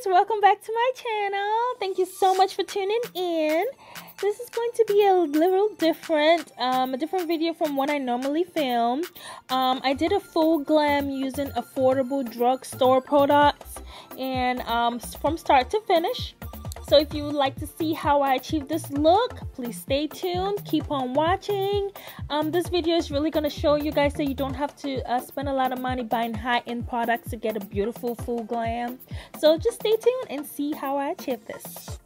welcome back to my channel. Thank you so much for tuning in. This is going to be a little different, a different video from what I normally film. I did a full glam using affordable drugstore products and from start to finish. So if you would like to see how I achieve this look, please stay tuned, keep on watching. This video is really going to show you guys that you don't have to spend a lot of money buying high-end products to get a beautiful full glam. So just stay tuned and see how I achieve this.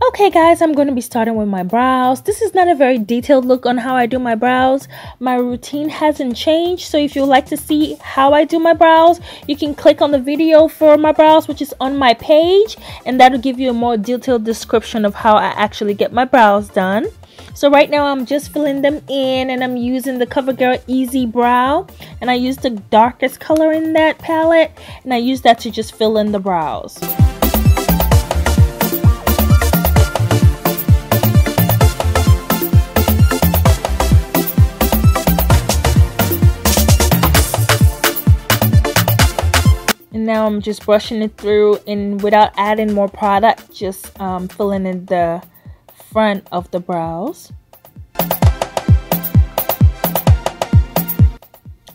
Okay guys, I'm going to be starting with my brows. This is not a very detailed look on how I do my brows. My routine hasn't changed, so if you would like to see how I do my brows, you can click on the video for my brows, which is on my page, and that'll give you a more detailed description of how I actually get my brows done. So right now I'm just filling them in, and I'm using the CoverGirl Easy Brow, and I use the darkest color in that palette, and I use that to just fill in the brows. Now I'm just brushing it through, and without adding more product, just filling in the front of the brows.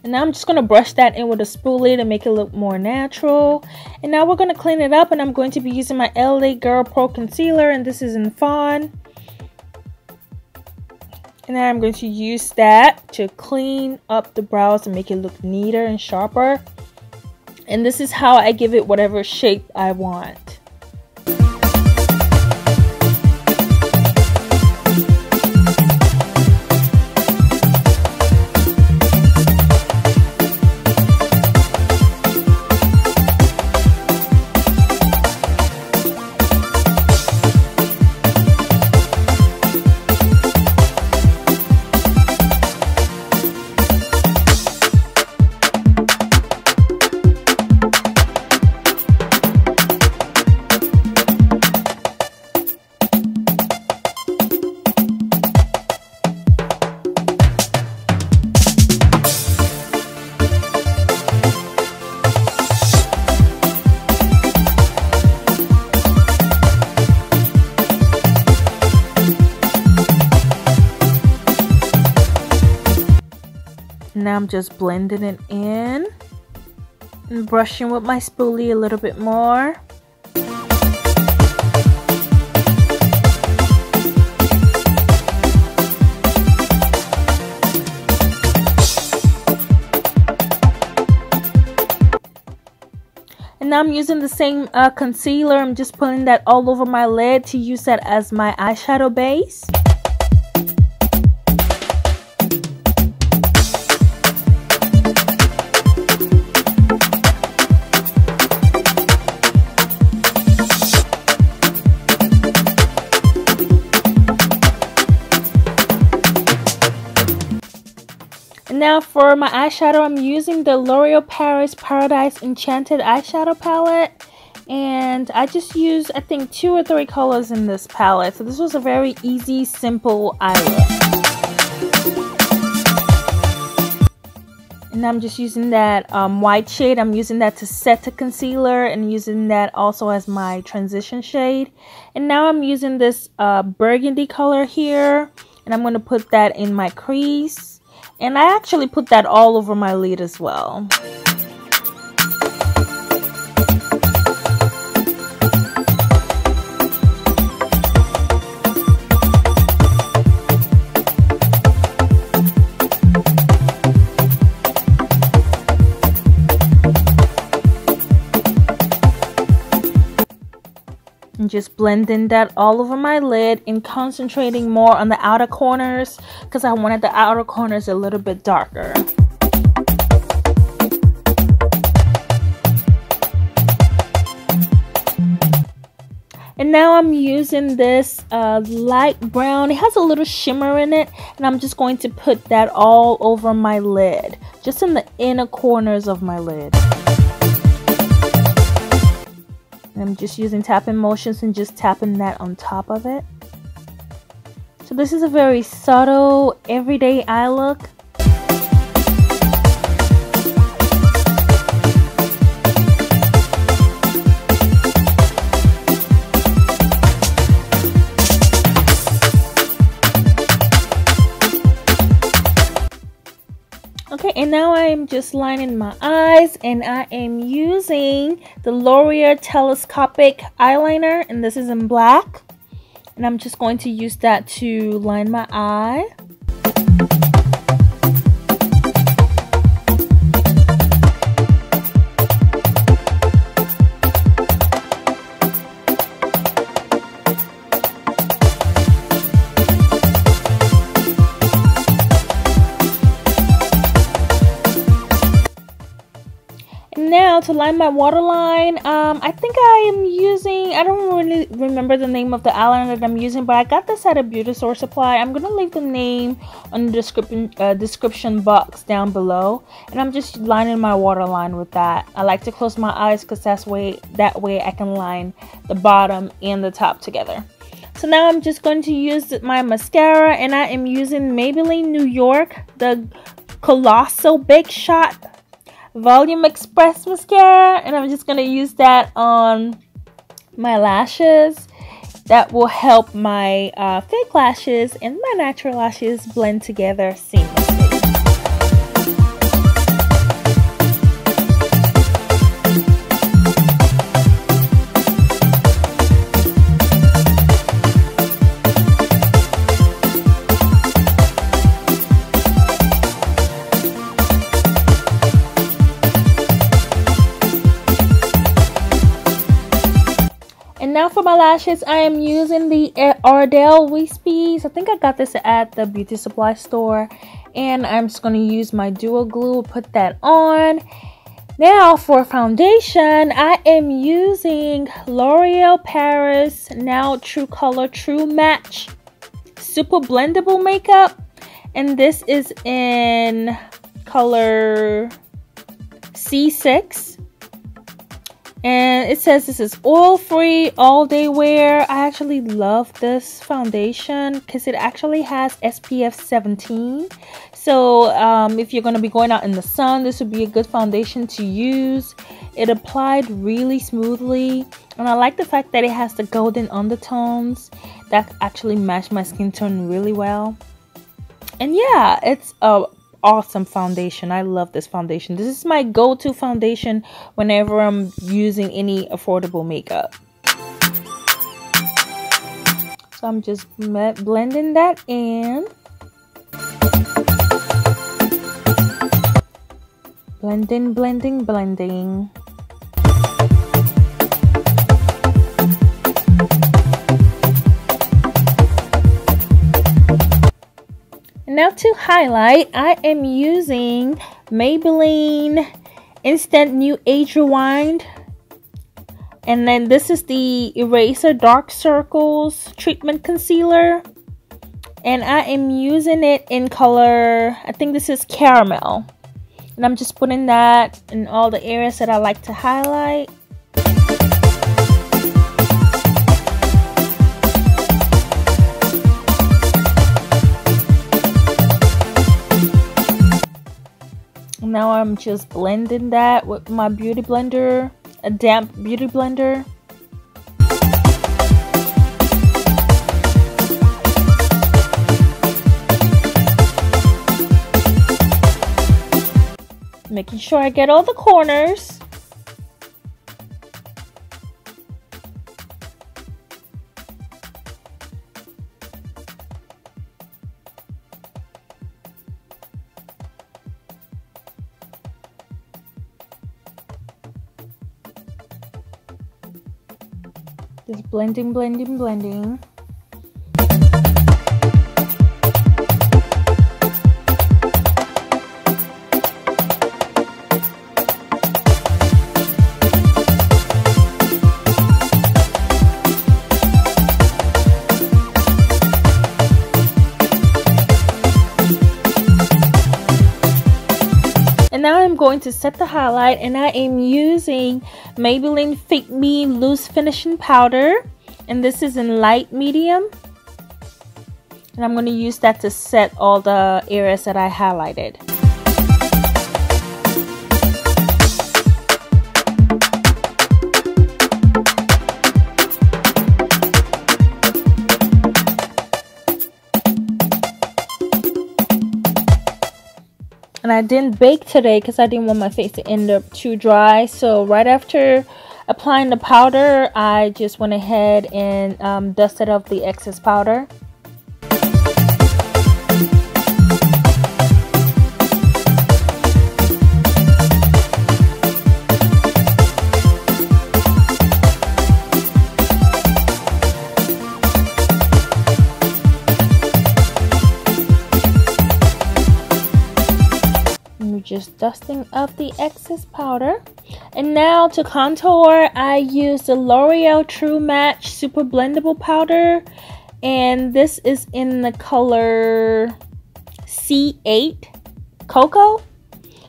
And now I'm just going to brush that in with a spoolie to make it look more natural. And now we're going to clean it up, and I'm going to be using my LA Girl Pro Concealer, and this is in Fawn. And then I'm going to use that to clean up the brows and make it look neater and sharper. And this is how I give it whatever shape I want. Now I'm just blending it in and brushing with my spoolie a little bit more. And now I'm using the same concealer. I'm just putting that all over my lid to use that as my eyeshadow base. Now for my eyeshadow, I'm using the L'Oreal Paris Paradise Enchanted eyeshadow palette, and I just used I think 2 or 3 colors in this palette, so this was a very easy, simple eye look. And I'm just using that white shade. I'm using that to set the concealer and using that also as my transition shade. And now I'm using this burgundy color here, and I'm going to put that in my crease. And I actually put that all over my lid as well. And just blending that all over my lid and concentrating more on the outer corners because I wanted the outer corners a little bit darker. And now I'm using this light brown. It has a little shimmer in it, and I'm just going to put that all over my lid, just in the inner corners of my lid. And I'm just using tapping motions and just tapping that on top of it. So this is a very subtle, everyday eye look. Okay, and now I am just lining my eyes, and I am using the L'Oreal telescopic eyeliner, and this is in black. And I'm just going to use that to line my eye. Now to line my waterline, I think I am using, I don't really remember the name of the eyeliner that I'm using, but I got this at a beauty store supply. I'm going to leave the name on the description box down below. And I'm just lining my waterline with that. I like to close my eyes because that way I can line the bottom and the top together. So now I'm just going to use my mascara, and I am using Maybelline New York, the Colossal Big Shot Volume Express mascara, and I'm just going to use that on my lashes. That will help my fake lashes and my natural lashes blend together seamlessly. And now for my lashes, I am using the Ardell Wispies. I think I got this at the beauty supply store. And I'm just going to use my duo glue, put that on. Now for foundation, I am using L'Oreal Paris Now True Color True Match Super Blendable Makeup. And this is in color C6. And it says this is oil-free, all-day wear. I actually love this foundation because it actually has SPF 17. So if you're going to be going out in the sun, this would be a good foundation to use. It applied really smoothly. And I like the fact that it has the golden undertones that actually match my skin tone really well. And yeah, it's a awesome foundation. I love this foundation. This is my go-to foundation whenever I'm using any affordable makeup. So I'm just blending that in. Blending, blending, blending. Now to highlight, I am using Maybelline Instant New Age Rewind. And then this is the Eraser Dark Circles Treatment Concealer. And I am using it in color, I think this is Caramel. And I'm just putting that in all the areas that I like to highlight. Now I'm just blending that with my beauty blender, a damp beauty blender. Making sure I get all the corners. Just blending, blending, blending. And now I'm going to set the highlight, and I am using Maybelline Fit Me Loose Finishing Powder, and this is in light medium. And I'm going to use that to set all the areas that I highlighted. And I didn't bake today because I didn't want my face to end up too dry. So right after applying the powder, I just went ahead and dusted off the excess powder. Just dusting up the excess powder. And now to contour, I use the L'Oreal True Match Super Blendable Powder, and this is in the color C8 Cocoa,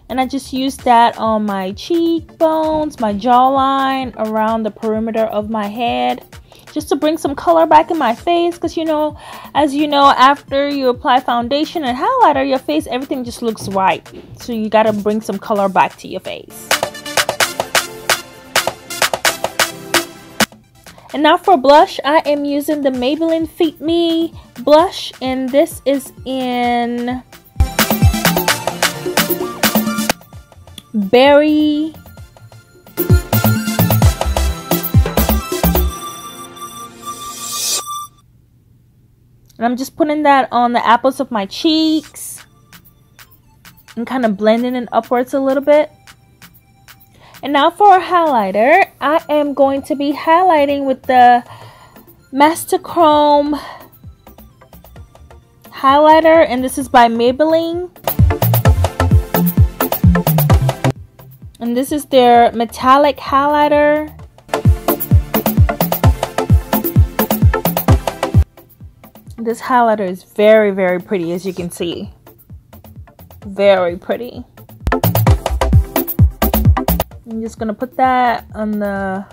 and I just use that on my cheekbones, my jawline, around the perimeter of my head, just to bring some color back in my face, because as you know, after you apply foundation and highlighter, your face, everything just looks white. So you gotta bring some color back to your face. And now for blush, I am using the Maybelline Fit Me blush, and this is in Berry. And I'm just putting that on the apples of my cheeks and kind of blending it upwards a little bit. And now for a highlighter, I am going to be highlighting with the Master Chrome highlighter, and this is by Maybelline. And this is their metallic highlighter. This highlighter is very, very pretty, as you can see. Very pretty. I'm just gonna put that on the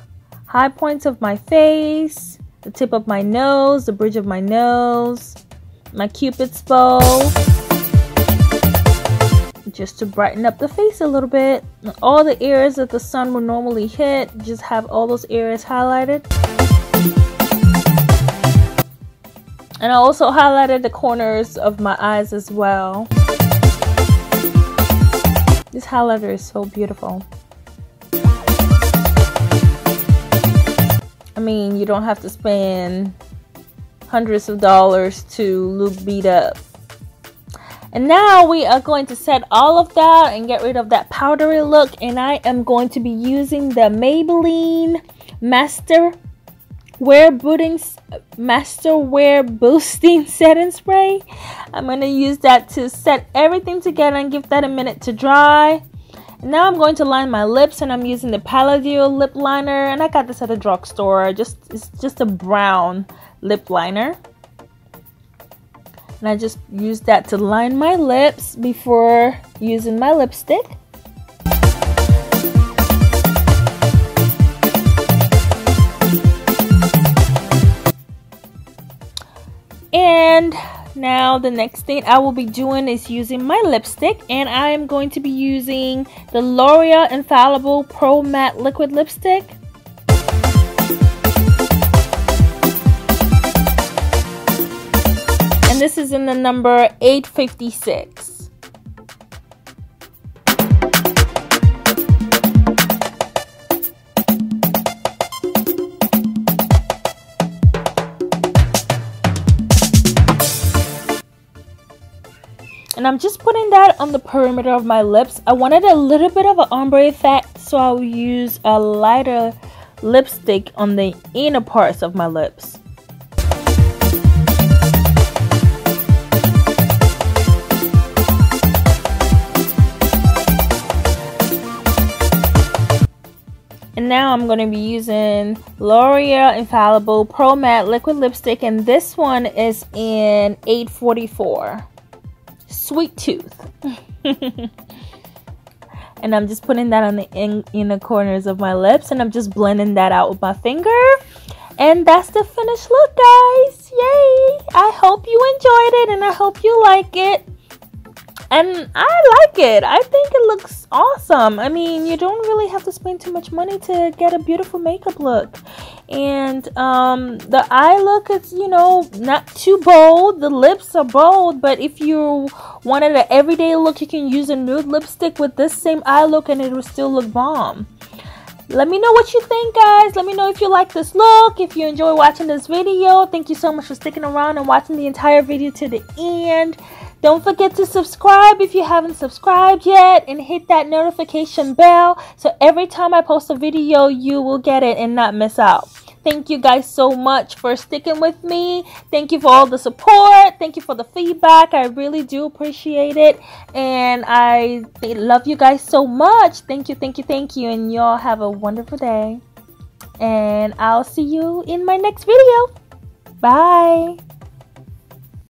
high points of my face, the tip of my nose, the bridge of my nose, my Cupid's bow, just to brighten up the face a little bit. All the areas that the sun would normally hit, just have all those areas highlighted. And I also highlighted the corners of my eyes as well. This highlighter is so beautiful. I mean, you don't have to spend hundreds of dollars to look beat up. And now we are going to set all of that and get rid of that powdery look. And I am going to be using the Maybelline Master Wear Boosting Setting Spray. I'm going to use that to set everything together and give that a minute to dry. And now I'm going to line my lips, and I'm using the Palladio lip liner, and I got this at the drugstore. It's just a brown lip liner. And I just use that to line my lips before using my lipstick. And now the next thing I will be doing is using my lipstick, and I am going to be using the L'Oreal Infallible Pro Matte Liquid Lipstick. And this is in the number 856. And I'm just putting that on the perimeter of my lips. I wanted a little bit of an ombre effect, so I'll use a lighter lipstick on the inner parts of my lips. And now I'm going to be using L'Oreal Infallible Pro Matte Liquid Lipstick, and this one is in 844. Sweet Tooth. And I'm just putting that on the inner corners of my lips, and I'm just blending that out with my finger. And that's the finished look, guys. Yay! I hope you enjoyed it, and I hope you like it. And I like it. I think it looks awesome. I mean, you don't really have to spend too much money to get a beautiful makeup look. And the eye look is, you know, not too bold. The lips are bold, but if you wanted an everyday look, you can use a nude lipstick with this same eye look and it will still look bomb. Let me know what you think, guys. Let me know if you like this look, if you enjoy watching this video. Thank you so much for sticking around and watching the entire video to the end. Don't forget to subscribe if you haven't subscribed yet, and hit that notification bell so every time I post a video you will get it and not miss out. Thank you guys so much for sticking with me. Thank you for all the support. Thank you for the feedback. I really do appreciate it, and I love you guys so much. Thank you, thank you, thank you, and y'all have a wonderful day, and I'll see you in my next video. Bye.